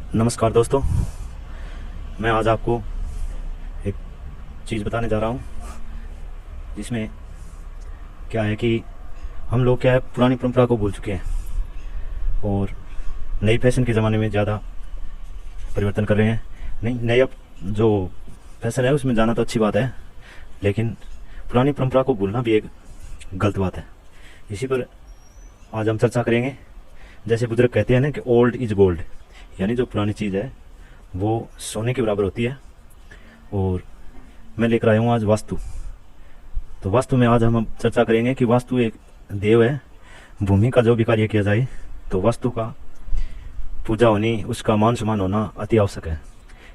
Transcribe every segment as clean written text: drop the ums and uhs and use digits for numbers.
नमस्कार दोस्तों, मैं आज आपको एक चीज़ बताने जा रहा हूँ जिसमें क्या है कि हम लोग क्या है पुरानी परंपरा को भूल चुके हैं और नई फैशन के ज़माने में ज़्यादा परिवर्तन कर रहे हैं। नहीं, नया जो फैशन है उसमें जाना तो अच्छी बात है, लेकिन पुरानी परंपरा को भूलना भी एक गलत बात है। इसी पर आज हम चर्चा करेंगे। जैसे बुजुर्ग कहते हैं ना कि ओल्ड इज गोल्ड, यानी जो पुरानी चीज़ है वो सोने के बराबर होती है। और मैं लेकर आया हूँ आज वास्तु। तो वास्तु में आज हम चर्चा करेंगे कि वास्तु एक देव है। भूमि का जो भी कार्य किया जाए तो वास्तु का पूजा होनी, उसका मान सम्मान होना अति आवश्यक है।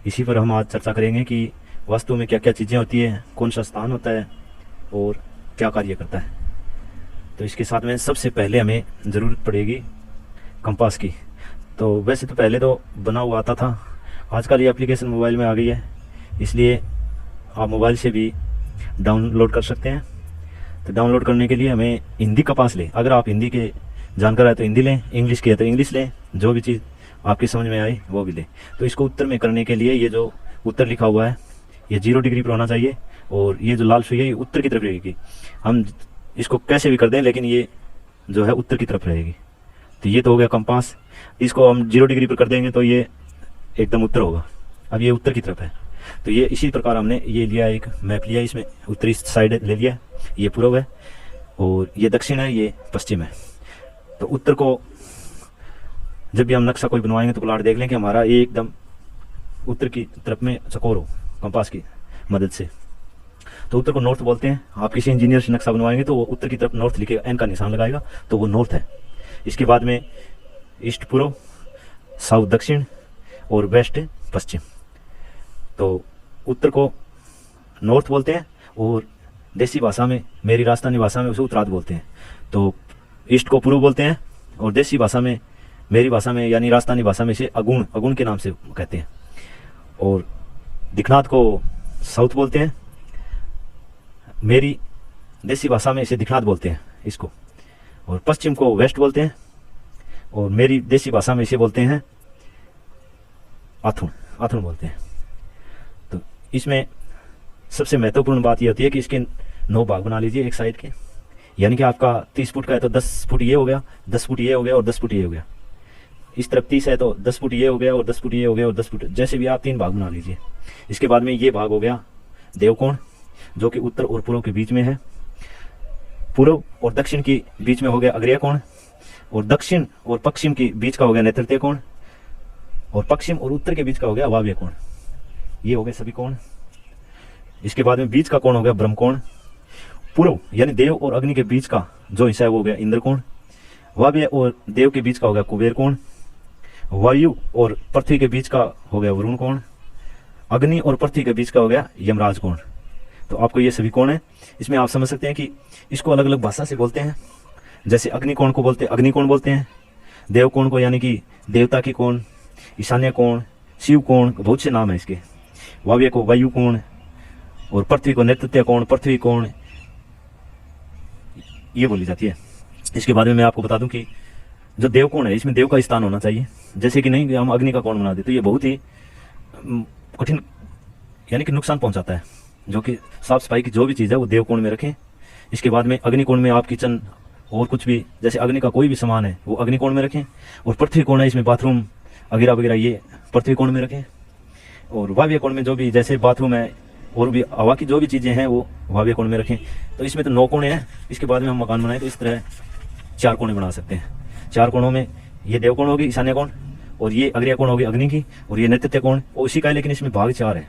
इसी पर हम आज चर्चा करेंगे कि वास्तु में क्या क्या चीज़ें होती है, कौन सा स्थान होता है और क्या कार्य करता है। तो इसके साथ में सबसे पहले हमें ज़रूरत पड़ेगी कंपास की। तो वैसे तो पहले तो बना हुआ आता था, आजकल ये एप्लीकेशन मोबाइल में आ गई है, इसलिए आप मोबाइल से भी डाउनलोड कर सकते हैं। तो डाउनलोड करने के लिए हमें हिंदी कंपास लें। अगर आप हिंदी के जानकार है तो हिंदी लें, इंग्लिश की है तो इंग्लिश लें, जो भी चीज़ आपकी समझ में आए वो भी लें। तो इसको उत्तर में करने के लिए ये जो उत्तर लिखा हुआ है ये 0 डिग्री पर होना चाहिए और ये जो लाल सुई है ये उत्तर की तरफ रहेगी। हम इसको कैसे भी कर दें लेकिन ये जो है उत्तर की तरफ रहेगी। तो ये तो हो गया कंपास। इसको हम 0 डिग्री पर कर देंगे तो ये एकदम उत्तर होगा। अब ये उत्तर की तरफ है, तो ये इसी प्रकार हमने ये लिया, एक मैप लिया, इसमें उत्तरी साइड ले लिया, ये पूर्व है और ये दक्षिण है, ये पश्चिम है। तो उत्तर को जब भी हम नक्शा कोई बनवाएंगे तो प्लाट देख लें कि हमारा ये एकदम उत्तर की तरफ में चकोर हो कंपास की मदद से। तो उत्तर को नॉर्थ बोलते हैं। आप किसी इंजीनियर से नक्शा बनवाएंगे तो वो उत्तर की तरफ नॉर्थ लिखेगा, एन का निशान लगाएगा तो वो नॉर्थ है। इसके बाद में ईस्ट पूर्व, साउथ दक्षिण और वेस्ट पश्चिम। तो उत्तर को नॉर्थ बोलते हैं और देसी भाषा में, मेरी राजस्थानी भाषा में उसे उत्तरार्ध बोलते हैं। तो ईस्ट को पूर्व बोलते हैं और देसी भाषा में, मेरी भाषा में यानी राजस्थानी भाषा में इसे अगुण, अगुण के नाम से कहते हैं। और दिखनाथ को साउथ बोलते हैं, मेरी देसी भाषा में इसे दिखनाथ बोलते हैं इसको। और पश्चिम को वेस्ट बोलते हैं और मेरी देसी भाषा में इसे बोलते हैं आथुण, आथुण बोलते हैं। तो इसमें सबसे महत्वपूर्ण बात यह होती है कि इसके 9 भाग बना लीजिए एक साइड के, यानी कि आपका 30 फुट का है तो 10 फुट ये हो गया, 10 फुट ये हो गया और 10 फुट ये हो गया। इस तरफ 30 है तो 10 फुट ये हो गया और 10 फुट ये हो गया और 10 फुट, जैसे भी आप 3 भाग बना लीजिए। इसके बाद में ये भाग हो गया देवकोण, जो कि उत्तर और पूर्व के बीच में है। पूर्व और दक्षिण के बीच में हो गया अग्रेय कोण और दक्षिण और पश्चिम के बीच का हो गया नैऋत्य कोण और पश्चिम और उत्तर के बीच का हो गया वायव्य कोण। ये हो गए सभी कोण। इसके बाद में बीच का कोण हो गया ब्रह्म कोण। पूर्व यानी देव और अग्नि के बीच का जो हिस्सा है वो हो गया इंद्र कोण। वायव्य और देव के बीच का हो गया कुबेर कोण। वायु और पृथ्वी के बीच का हो गया वरुण कोण। अग्नि और पृथ्वी के बीच का हो गया यमराज कोण। तो आपको ये सभी कोण है। इसमें आप समझ सकते हैं कि इसको अलग अलग भाषा से बोलते हैं। जैसे अग्नि कोण को बोलते हैं अग्निकोण बोलते हैं, देव कोण को यानी कि देवता की कोण, ईशान्य कोण, शिव कोण, बहुत से नाम है इसके। वायव्य को वायु कोण और पृथ्वी को नैऋत्य कोण, पृथ्वी कोण, ये बोली जाती है। इसके बारे में मैं आपको बता दूं कि जो देव कोण है इसमें देव का स्थान होना चाहिए। जैसे कि नहीं हम अग्नि का कोण बना देते तो ये बहुत ही कठिन यानी कि नुकसान पहुंचाता है। जो कि साफ सफाई की जो भी चीज़ है वो देव कोण में रखें। इसके बाद में अग्निकोण में आप किचन और कुछ भी जैसे अग्नि का कोई भी सामान है वो अग्निकोण में रखें। और पृथ्वी कोण है इसमें बाथरूम वगैरह वगैरह ये पृथ्वी कोण में रखें। और वायव्य कोण में जो भी जैसे बाथरूम है और भी हवा की जो भी चीज़ें हैं वो वायव्य कोण में रखें। तो इसमें तो 9 कोण हैं। इसके बाद में हम मकान बनाएं तो इस तरह 4 कोणे बना सकते हैं। 4 कोणों में ये देव कोण होगी ईशान्य कोण, और ये अग्रेय कोण होगी अग्नि की, और ये नैऋत्य कोण और उसी का है, लेकिन इसमें भाग 4 है।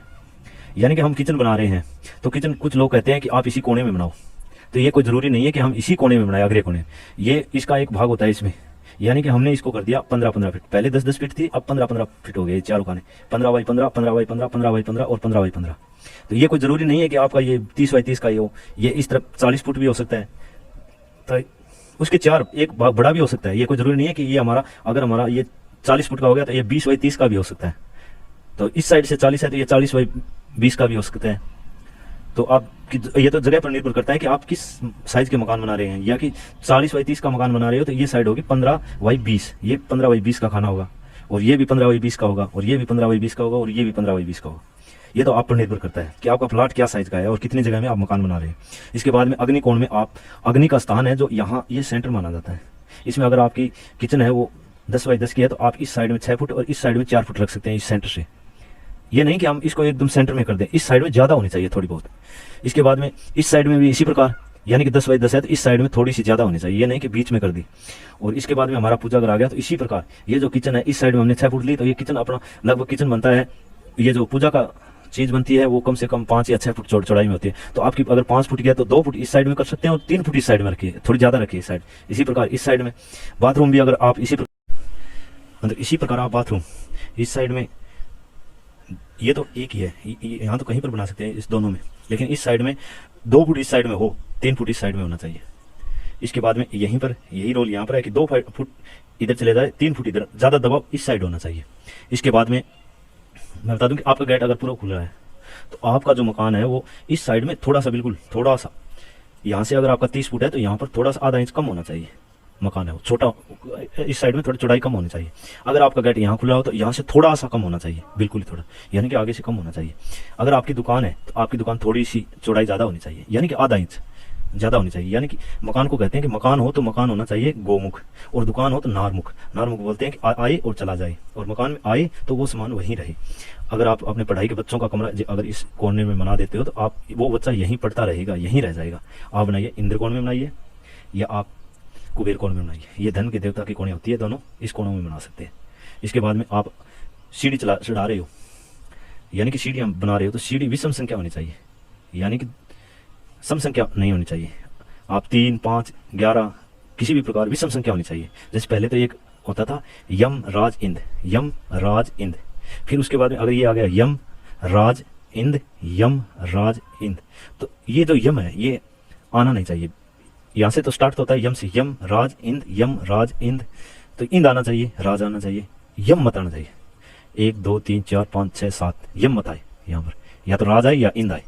यानी कि हम किचन बना रहे हैं तो किचन कुछ लोग कहते हैं कि आप इसी कोने में बनाओ, तो ये कोई ज़रूरी नहीं है कि हम इसी कोने में बनाए अग्रय कोने। ये इसका एक भाग होता है इसमें, यानी कि हमने इसको कर दिया 15-15 फीट। पहले 10-10 फीट थी, अब 15-15 फीट हो गए। 4 खाने 15x15, 15x15, 15x15 और 15x15। तो ये कोई ज़रूरी नहीं है कि आपका ये 30x30 का ही हो। ये इस तरफ 40 फुट भी हो सकता है, तो उसके 4 एक भाग बड़ा भी हो सकता है। ये कोई ज़रूरी नहीं है कि ये हमारा, अगर हमारा ये 40 फुट का हो गया तो ये 20x30 का भी हो सकता है। तो इस साइड से 40 है तो ये 40x20 का भी हो सकता है। तो आप ये तो जगह पर निर्भर करता है कि आप किस साइज के मकान बना रहे हैं, या कि 40x30 का मकान बना रहे हो तो ये साइड होगी 15x20, ये 15x20 का खाना होगा। और ये भी 15x20 का होगा, और ये भी 15x20 का होगा, और ये भी 15x20 का होगा। ये तो आप पर निर्भर करता है कि आपका प्लाट क्या साइज का है और कितनी जगह में आप मकान बना रहे हैं। इसके बाद में अग्नि कोण में आप अग्नि का स्थान है जो यहाँ ये सेंटर माना जाता है। इसमें अगर आपकी किचन है वो 10x10 की है तो आप इस साइड में 6 फुट और इस साइड में 4 फुट रख सकते हैं इस सेंटर से। ये नहीं कि हम इसको एकदम सेंटर में कर दें, इस साइड में ज़्यादा होनी चाहिए थोड़ी बहुत। इसके बाद में इस साइड में भी इसी प्रकार, यानी कि 10x10 है तो इस साइड में थोड़ी सी ज़्यादा होनी चाहिए, ये नहीं कि बीच में कर दी। और इसके बाद में हमारा पूजा घर आ गया तो इसी प्रकार ये जो किचन है इस साइड में हमने 6 फुट ली तो ये किचन अपना लगभग किचन बनता है, ये जो पूजा का चीज़ बनती है वो कम से कम 5 या 6 फुट चौड़ाई में होती है। तो आपकी अगर 5 फुट की है तो 2 फुट इस साइड में कर सकते हैं और 3 फुट इस साइड में रखिए, थोड़ी ज़्यादा रखिए इस साइड। इसी प्रकार इस साइड में बाथरूम भी अगर आप इसी प्रकार आप बाथरूम इस साइड में, ये तो एक ही है, यहाँ तो कहीं पर बना सकते हैं इस दोनों में, लेकिन इस साइड में 2 फुट इस साइड में हो, 3 फुट इस साइड में होना चाहिए। इसके बाद में यहीं पर यही रोल यहाँ पर है कि 2 फुट इधर चले जाए, 3 फुट इधर, ज़्यादा दबाव इस साइड होना चाहिए। इसके बाद में मैं बता दूं कि आपका गेट अगर पूरा खुला है तो आपका जो मकान है वो इस साइड में थोड़ा सा, बिल्कुल थोड़ा सा, यहाँ से अगर आपका 30 फुट है तो यहाँ पर थोड़ा सा आधा इंच कम होना चाहिए मकान है वो छोटा, इस साइड में थोड़ी चौड़ाई कम होनी चाहिए। अगर आपका गेट यहाँ खुला हो तो यहाँ से थोड़ा सा कम होना चाहिए, बिल्कुल ही थोड़ा, यानी कि आगे से कम होना चाहिए। अगर आपकी दुकान है तो आपकी दुकान थोड़ी सी चौड़ाई ज़्यादा होनी चाहिए, यानी कि आधा इंच ज़्यादा होनी चाहिए। यानी कि मकान को कहते हैं कि मकान हो तो मकान होना चाहिए गोमुख, और दुकान हो तो नारमुख। नारमुख बोलते हैं कि आए और चला जाए, और मकान में आए तो वो सामान वहीं रहे। अगर आप अपने पढ़ाई के बच्चों का कमरा अगर इस कोने में बना देते हो तो आप वो बच्चा यहीं पढ़ता रहेगा, यहीं रह जाएगा। आप बनाइए इंद्र कोण में बनाइए या आप कुबेर कोण में बनाइए, ये धन के देवता की कोणे होती है, दोनों इस कोणों में बना सकते हैं। इसके बाद में आप सीढ़ी चढ़ा रहे हो, यानी कि सीढ़ी बना रहे हो तो सीढ़ी विषम संख्या होनी चाहिए, यानी कि सम संख्या नहीं होनी चाहिए। आप 3, 5, 11 किसी भी प्रकार विषम संख्या होनी चाहिए। जैसे पहले तो एक होता था यम राज इंद, यम राज इंद, फिर उसके बाद में अगर ये आ गया यम राज इंद, यम राज इंद, तो ये जो यम है ये आना नहीं चाहिए। यहाँ से तो स्टार्ट होता है यम से, यम राज इंद, यम राज इंद, तो इंद आना चाहिए, राज आना चाहिए, यम मत आना चाहिए। 1, 2, 3, 4, 5, 6, 7 यम मत आए यहाँ पर, या तो राज आए या इंद आए।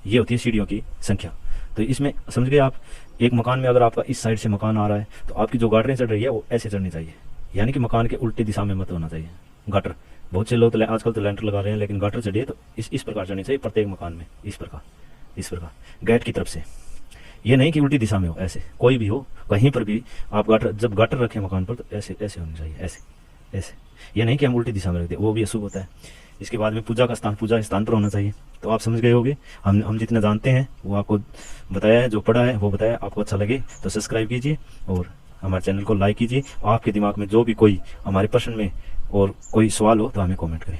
ये होती है सीढ़ियों की संख्या। तो इसमें समझ गए आप, एक मकान में अगर आपका इस साइड से मकान आ रहा है तो आपकी जो गाटरें चढ़ रही है वो ऐसे चढ़नी चाहिए, यानी कि मकान के उल्टी दिशा में मत होना चाहिए गाटर। बहुत से लोग तो आजकल तो लेंटर लगा रहे हैं, लेकिन गाटर चढ़िए तो इस प्रकार चढ़नी चाहिए प्रत्येक मकान में, इस प्रकार गेट की तरफ से। ये नहीं कि उल्टी दिशा में हो, ऐसे कोई भी हो कहीं पर भी आप गाटर, जब गाटर रखें मकान पर तो ऐसे होनी चाहिए, ऐसे। ये नहीं कि हम उल्टी दिशा में रख दें, वो भी अशुभ होता है। इसके बाद में पूजा का स्थान, पूजा स्थान पर होना चाहिए। तो आप समझ गए होंगे, हम जितना जानते हैं वो आपको बताया है, जो पढ़ा है वो बताया। आपको अच्छा लगे तो सब्सक्राइब कीजिए और हमारे चैनल को लाइक कीजिए। आपके दिमाग में जो भी कोई हमारे प्रश्न में और कोई सवाल हो तो हमें कमेंट करें।